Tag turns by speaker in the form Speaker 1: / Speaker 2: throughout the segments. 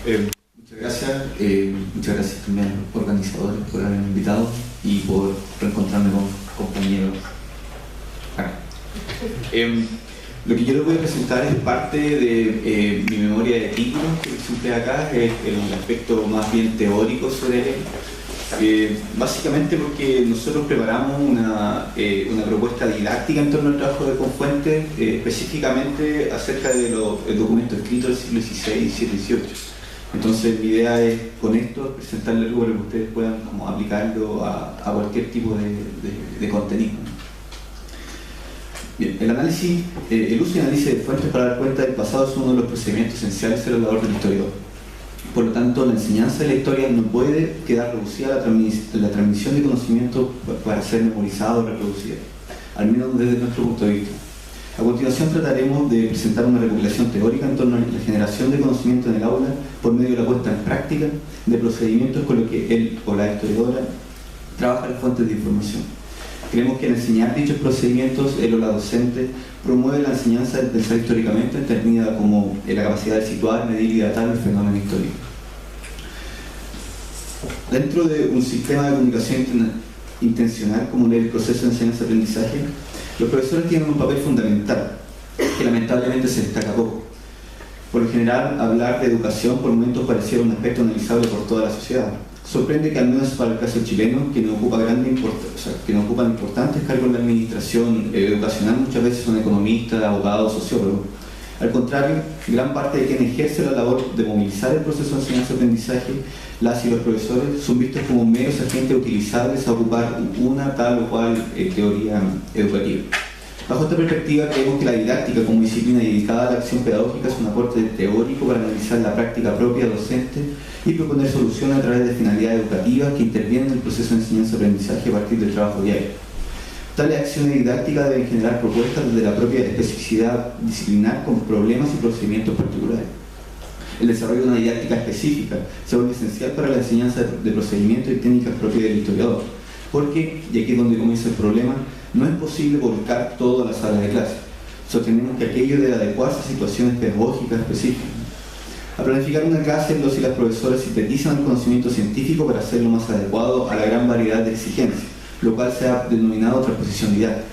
Speaker 1: Muchas gracias también a los organizadores por haberme invitado y por reencontrarme con compañeros acá. Lo que yo les voy a presentar es parte de mi memoria de título que presenté acá, es el aspecto más bien teórico sobre él. Básicamente porque nosotros preparamos una propuesta didáctica en torno al trabajo de Confuentes, específicamente acerca de los documentos escritos del siglo XVI, XVII y XVIII. Entonces mi idea es con esto presentarles algo para que ustedes puedan como aplicarlo a cualquier tipo de contenido. Bien, el uso y análisis de fuentes para dar cuenta del pasado es uno de los procedimientos esenciales en la labor del historiador. Por lo tanto, la enseñanza de la historia no puede quedar reducida a la transmisión de conocimiento para ser memorizado o reproducido, al menos desde nuestro punto de vista. A continuación trataremos de presentar una recopilación teórica en torno a la generación de conocimiento en el aula por medio de la puesta en práctica de procedimientos con los que él o la historiadora trabaja las fuentes de información. Creemos que al enseñar dichos procedimientos, él o la docente promueve la enseñanza de pensar históricamente, entendida como la capacidad de situar, medir y datar el fenómeno histórico. Dentro de un sistema de comunicación intencional como el proceso de enseñanza-aprendizaje, los profesores tienen un papel fundamental, que lamentablemente se destaca poco. Por lo general, hablar de educación por momentos pareciera un aspecto analizable por toda la sociedad. Sorprende que al menos para el caso chileno, que no ocupan importantes cargos en la administración educacional, muchas veces son economistas, abogados, sociólogos. Al contrario, gran parte de quienes ejercen la labor de movilizar el proceso de enseñanza-aprendizaje, las y los profesores, son vistos como meros agentes utilizables a ocupar una tal o cual teoría educativa. Bajo esta perspectiva, creemos que la didáctica como disciplina dedicada a la acción pedagógica es un aporte teórico para analizar la práctica propia docente y proponer soluciones a través de finalidades educativas que intervienen en el proceso de enseñanza-aprendizaje a partir del trabajo diario. Tales acciones didácticas deben generar propuestas desde la propia especificidad disciplinar con problemas y procedimientos particulares. El desarrollo de una didáctica específica se vuelve esencial para la enseñanza de procedimientos y técnicas propias del historiador, porque, y aquí es donde comienza el problema, no es posible volcar todo a la sala de clase. Sostenemos que aquello debe adecuarse a situaciones pedagógicas específicas. Al planificar una clase, los y las profesoras sintetizan el conocimiento científico para hacerlo más adecuado a la gran variedad de exigencias, lo cual se ha denominado transposición didáctica,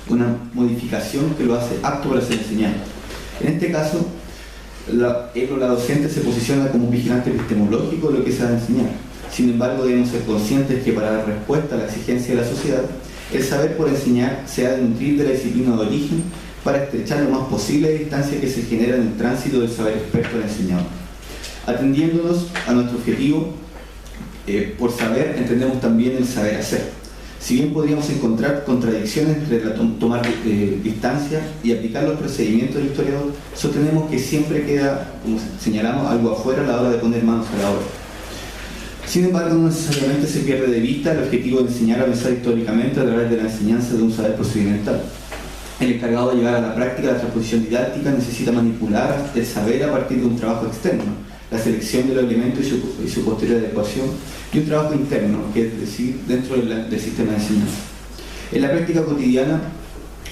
Speaker 1: una modificación que lo hace apto para ser enseñado. En este caso, él o la docente se posiciona como un vigilante epistemológico de lo que se va a enseñar. Sin embargo, debemos ser conscientes que para dar respuesta a la exigencia de la sociedad, el saber por enseñar se ha de nutrir de la disciplina de origen para estrechar lo más posible la distancia que se genera en el tránsito del saber experto al enseñador. Atendiéndonos a nuestro objetivo, por saber entendemos también el saber hacer. Si bien podríamos encontrar contradicciones entre tomar distancia y aplicar los procedimientos del historiador, sostenemos que siempre queda, como señalamos, algo afuera a la hora de poner manos a la obra. Sin embargo, no necesariamente se pierde de vista el objetivo de enseñar a pensar históricamente a través de la enseñanza de un saber procedimental. El encargado de llevar a la práctica la transposición didáctica necesita manipular el saber a partir de un trabajo externo, la selección de los elementos y su posterior adecuación, y un trabajo interno, que es decir, dentro del sistema de enseñanza. En la práctica cotidiana,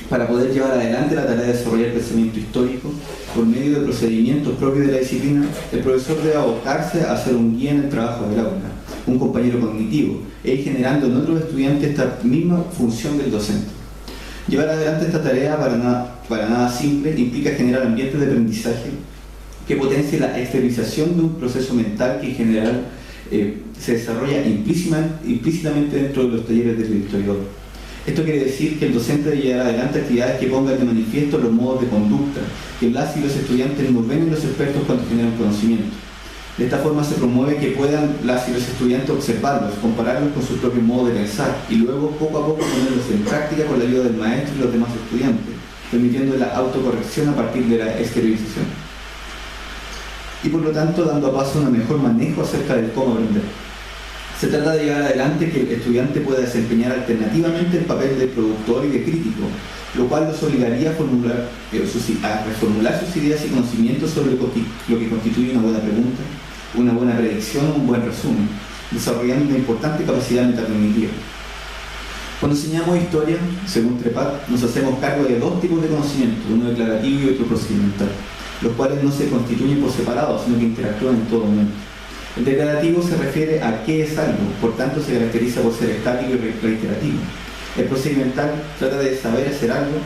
Speaker 1: para poder llevar adelante la tarea de desarrollar el pensamiento histórico por medio de procedimientos propios de la disciplina, el profesor debe abocarse a ser un guía en el trabajo del aula, un compañero cognitivo, e ir generando en otros estudiantes esta misma función del docente. Llevar adelante esta tarea para nada simple implica generar ambientes de aprendizaje que potencie la exteriorización de un proceso mental que en general se desarrolla implícitamente dentro de los talleres del historiador. Esto quiere decir que el docente debe llevar adelante actividades que pongan de manifiesto los modos de conducta que las y los estudiantes no ven en los expertos cuando generan conocimiento. De esta forma se promueve que puedan las y los estudiantes observarlos, compararlos con su propio modo de pensar y luego poco a poco ponerlos en práctica con la ayuda del maestro y los demás estudiantes, permitiendo la autocorrección a partir de la exteriorización. Y por lo tanto dando a paso un mejor manejo acerca del cómo aprender. Se trata de llevar adelante que el estudiante pueda desempeñar alternativamente el papel de productor y de crítico, lo cual los obligaría a reformular sus ideas y conocimientos sobre lo que constituye una buena pregunta, una buena predicción o un buen resumen, desarrollando una importante capacidad metacognitiva. Cuando enseñamos historia, según Trepat, nos hacemos cargo de dos tipos de conocimiento, uno declarativo y otro procedimental. los cuales no se constituyen por separado, sino que interactúan en todo momento. El declarativo se refiere a qué es algo, por tanto se caracteriza por ser estático y reiterativo. El procedimental trata de saber hacer algo,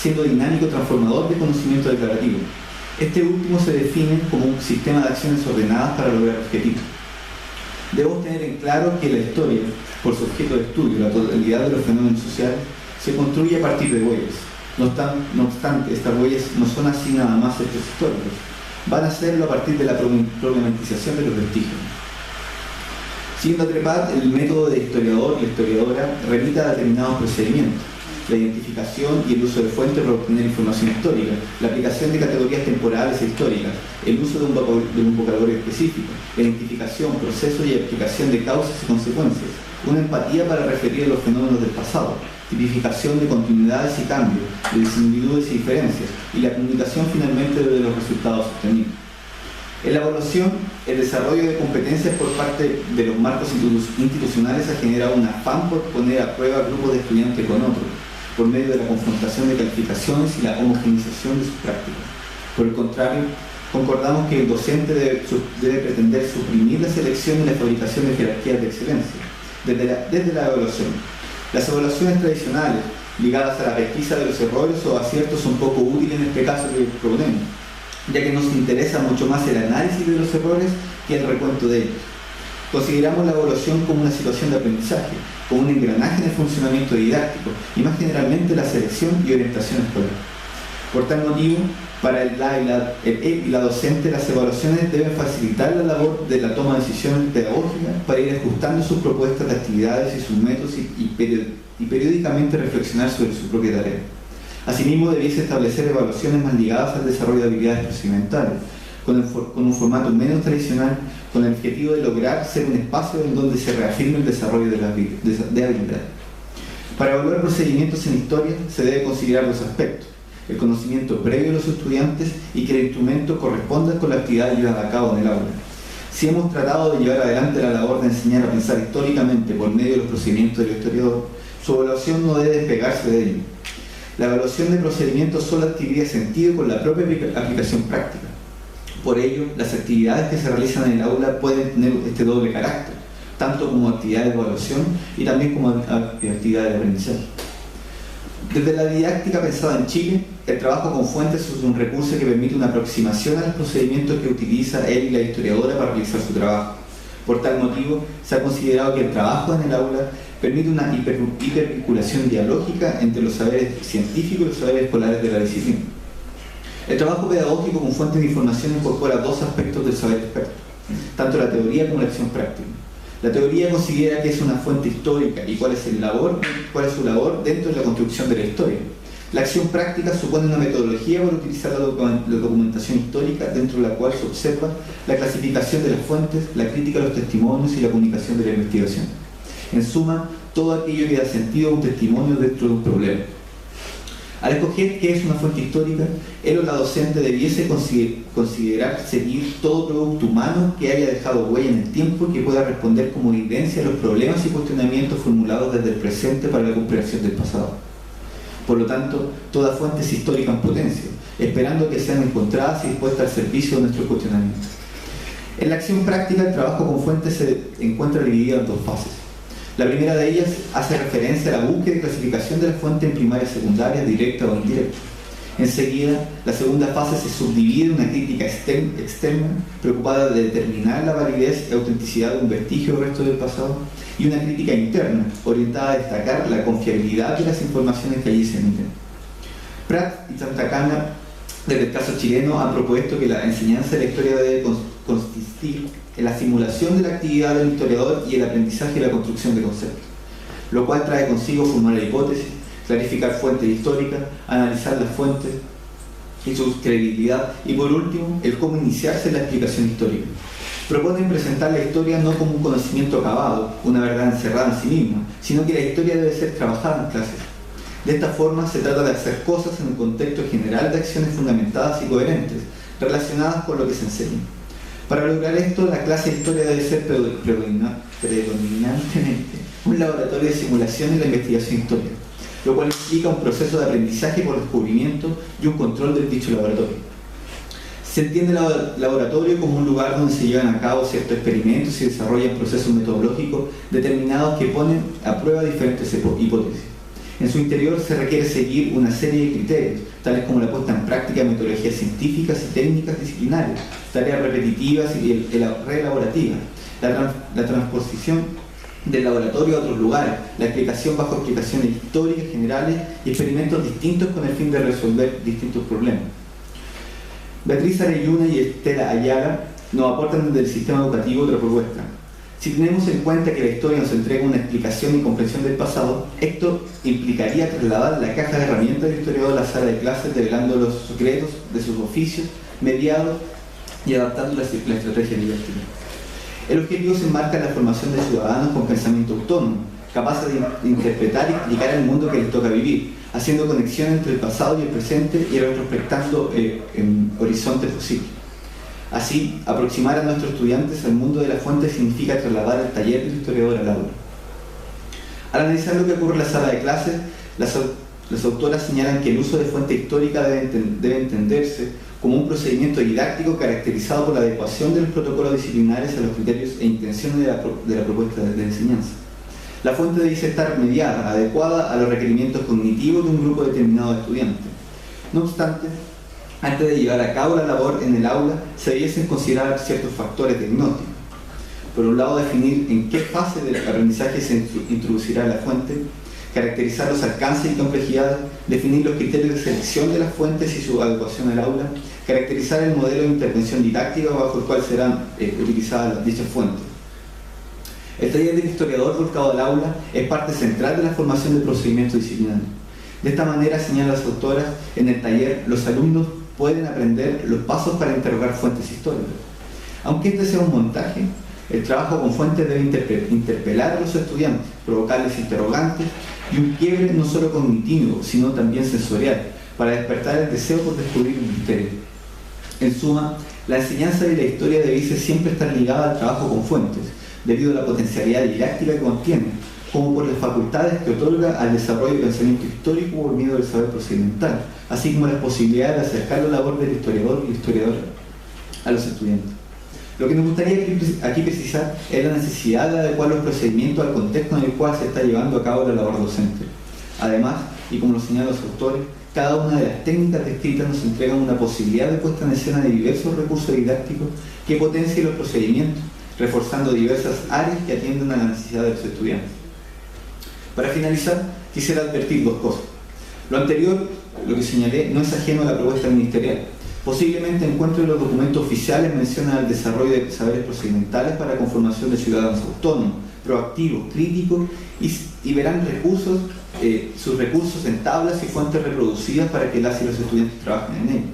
Speaker 1: siendo dinámico transformador de conocimiento declarativo. Este último se define como un sistema de acciones ordenadas para lograr objetivos. Debemos tener en claro que la historia, por su objeto de estudio, la totalidad de los fenómenos sociales, se construye a partir de huellas. No obstante, estas huellas no son así nada más hechos históricos, van a serlo a partir de la problematización de los vestigios. Siguiendo a Trepat, el método de historiador y historiadora remite a determinados procedimientos: la identificación y el uso de fuentes para obtener información histórica, la aplicación de categorías temporales e históricas, el uso de un vocabulario específico, la identificación, proceso y aplicación de causas y consecuencias, una empatía para referir a los fenómenos del pasado, tipificación de continuidades y cambios, de similitudes y diferencias, y la comunicación finalmente de los resultados obtenidos. En la evaluación, el desarrollo de competencias por parte de los marcos institucionales ha generado un afán por poner a prueba grupos de estudiantes con otros, por medio de la confrontación de calificaciones y la homogenización de sus prácticas. Por el contrario, concordamos que el docente debe pretender suprimir la selección y la fabricación de jerarquías de excelencia, desde la evaluación. Las evaluaciones tradicionales, ligadas a la pesquisa de los errores o aciertos, son poco útiles en este caso que proponemos, ya que nos interesa mucho más el análisis de los errores que el recuento de ellos. Consideramos la evaluación como una situación de aprendizaje, como un engranaje en el funcionamiento didáctico y más generalmente la selección y orientación escolar. Por tal motivo, para el y la docente, las evaluaciones deben facilitar la labor de la toma de decisiones pedagógicas para ir ajustando sus propuestas de actividades y sus métodos y periódicamente reflexionar sobre su propia tarea. Asimismo, debiese establecer evaluaciones más ligadas al desarrollo de habilidades procedimentales, con un formato menos tradicional, con el objetivo de lograr ser un espacio en donde se reafirme el desarrollo de habilidades. Para evaluar procedimientos en historia se debe considerar dos aspectos: el conocimiento previo de los estudiantes y que el instrumento corresponda con la actividad llevada a cabo en el aula. Si hemos tratado de llevar adelante la labor de enseñar a pensar históricamente por medio de los procedimientos del historiador, su evaluación no debe despegarse de ello. La evaluación de procedimientos solo adquiriría sentido con la propia aplicación práctica. Por ello, las actividades que se realizan en el aula pueden tener este doble carácter, tanto como actividades de evaluación y también como actividades de aprendizaje. Desde la didáctica pensada en Chile, el trabajo con fuentes es un recurso que permite una aproximación a los procedimientos que utiliza él y la historiadora para realizar su trabajo. Por tal motivo, se ha considerado que el trabajo en el aula permite una hipervinculación dialógica entre los saberes científicos y los saberes escolares de la disciplina. El trabajo pedagógico con fuentes de información incorpora dos aspectos del saber experto, tanto la teoría como la acción práctica. La teoría considera que es una fuente histórica y cuál es su labor dentro de la construcción de la historia. La acción práctica supone una metodología para utilizar la documentación histórica, dentro de la cual se observa la clasificación de las fuentes, la crítica de los testimonios y la comunicación de la investigación. En suma, todo aquello que da sentido a un testimonio dentro de un problema. Al escoger qué es una fuente histórica, él o la docente debiese considerar seguir todo producto humano que haya dejado huella en el tiempo y que pueda responder como evidencia a los problemas y cuestionamientos formulados desde el presente para la comprensión del pasado. Por lo tanto, toda fuente es histórica en potencia, esperando que sean encontradas y dispuestas al servicio de nuestros cuestionamientos. En la acción práctica, el trabajo con fuentes se encuentra dividido en dos fases. La primera de ellas hace referencia a la búsqueda y clasificación de la fuente en primaria, secundaria, directa o indirecta. Enseguida, la segunda fase se subdivide en una crítica externa, preocupada de determinar la validez y autenticidad de un vestigio o resto del pasado, y una crítica interna, orientada a destacar la confiabilidad de las informaciones que allí se emiten. Prat y Santa Cana, desde el caso chileno, han propuesto que la enseñanza de la historia debe consistir en la simulación de la actividad del historiador y el aprendizaje y la construcción de conceptos, lo cual trae consigo formular hipótesis, clarificar fuentes históricas, analizar las fuentes y su credibilidad y, por último, el cómo iniciarse en la explicación histórica. Proponen presentar la historia no como un conocimiento acabado, una verdad encerrada en sí misma, sino que la historia debe ser trabajada en clases. De esta forma se trata de hacer cosas en un contexto general de acciones fundamentadas y coherentes, relacionadas con lo que se enseña. Para lograr esto, la clase de historia debe ser predominantemente un laboratorio de simulación y la investigación histórica, lo cual implica un proceso de aprendizaje por descubrimiento y un control del dicho laboratorio. Se entiende el laboratorio como un lugar donde se llevan a cabo ciertos experimentos y desarrollan procesos metodológicos determinados que ponen a prueba diferentes hipótesis. En su interior se requiere seguir una serie de criterios, tales como la puesta en práctica de metodologías científicas y técnicas disciplinarias, tareas repetitivas y reelaborativas, la transposición del laboratorio a otros lugares, la explicación bajo explicaciones históricas generales y experimentos distintos con el fin de resolver distintos problemas. Beatriz Arelluna y Estela Ayala nos aportan desde el sistema educativo otra propuesta. Si tenemos en cuenta que la historia nos entrega una explicación y comprensión del pasado, esto implicaría trasladar la caja de herramientas del historiador a la sala de clases, revelando los secretos de sus oficios, mediados y adaptando la estrategia didáctica. El objetivo se enmarca en la formación de ciudadanos con pensamiento autónomo, capaces de interpretar y explicar el mundo que les toca vivir, haciendo conexión entre el pasado y el presente y retrospectando en horizontes posibles. Así, aproximar a nuestros estudiantes al mundo de la fuente significa trasladar el taller del historiador al aula. Al analizar lo que ocurre en la sala de clases, las autoras señalan que el uso de fuente histórica debe entenderse como un procedimiento didáctico caracterizado por la adecuación de los protocolos disciplinares a los criterios e intenciones de la propuesta de enseñanza. La fuente debe estar mediada, adecuada a los requerimientos cognitivos de un grupo determinado de estudiantes. No obstante, antes de llevar a cabo la labor en el aula, se debiesen considerar ciertos factores diagnósticos. Por un lado, definir en qué fase del aprendizaje se introducirá la fuente, caracterizar los alcances y complejidades, definir los criterios de selección de las fuentes y su adecuación al aula, caracterizar el modelo de intervención didáctica bajo el cual serán utilizadas dichas fuentes. El taller del historiador volcado al aula es parte central de la formación del procedimiento disciplinario. De esta manera, señalan las autoras, en el taller los alumnos pueden aprender los pasos para interrogar fuentes históricas. Aunque este sea un montaje, el trabajo con fuentes debe interpelar a los estudiantes, provocarles interrogantes y un quiebre no solo cognitivo, sino también sensorial, para despertar el deseo por descubrir un misterio. En suma, la enseñanza de la historia debe siempre estar ligada al trabajo con fuentes, debido a la potencialidad didáctica que contiene, como por las facultades que otorga al desarrollo del pensamiento histórico por medio del saber procedimental, así como las posibilidades de acercar la labor del historiador y historiadora a los estudiantes. Lo que nos gustaría aquí precisar es la necesidad de adecuar los procedimientos al contexto en el cual se está llevando a cabo la labor docente. Además, y como lo señalan los autores, cada una de las técnicas descritas nos entrega una posibilidad de puesta en escena de diversos recursos didácticos que potencien los procedimientos, reforzando diversas áreas que atienden a la necesidad de los estudiantes. Para finalizar, quisiera advertir dos cosas. Lo anterior, lo que señalé, no es ajeno a la propuesta ministerial. Posiblemente encuentro en los documentos oficiales mencionan el desarrollo de saberes procedimentales para la conformación de ciudadanos autónomos, proactivos, críticos y verán sus recursos en tablas y fuentes reproducidas para que las y los estudiantes trabajen en ello.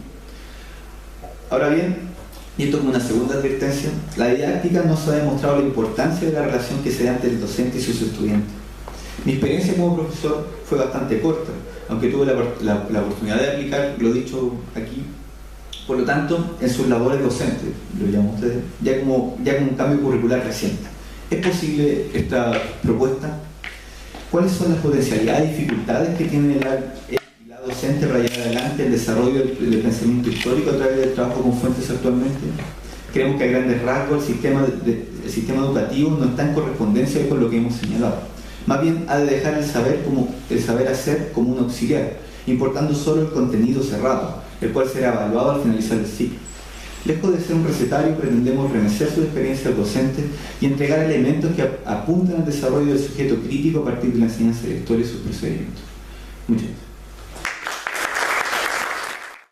Speaker 1: Ahora bien, y esto como una segunda advertencia, la didáctica no se ha demostrado la importancia de la relación que se da entre el docente y sus estudiantes. Mi experiencia como profesor fue bastante corta, aunque tuve la oportunidad de aplicar lo dicho aquí. Por lo tanto, en sus labores docentes, lo llaman ustedes, ya como un cambio curricular reciente. ¿Es posible esta propuesta? ¿Cuáles son las potencialidades y dificultades que tiene la docente para llevar adelante el desarrollo del pensamiento histórico a través del trabajo con fuentes actualmente? Creemos que a grandes rasgos el sistema educativo no está en correspondencia con lo que hemos señalado. Más bien ha de dejar el saber hacer como un auxiliar, importando solo el contenido cerrado, el cual será evaluado al finalizar el ciclo. Lejos de ser un recetario, pretendemos remecer su experiencia al docente y entregar elementos que apuntan al desarrollo del sujeto crítico a partir de la enseñanza de la historia y sus procedimientos. Muchas gracias.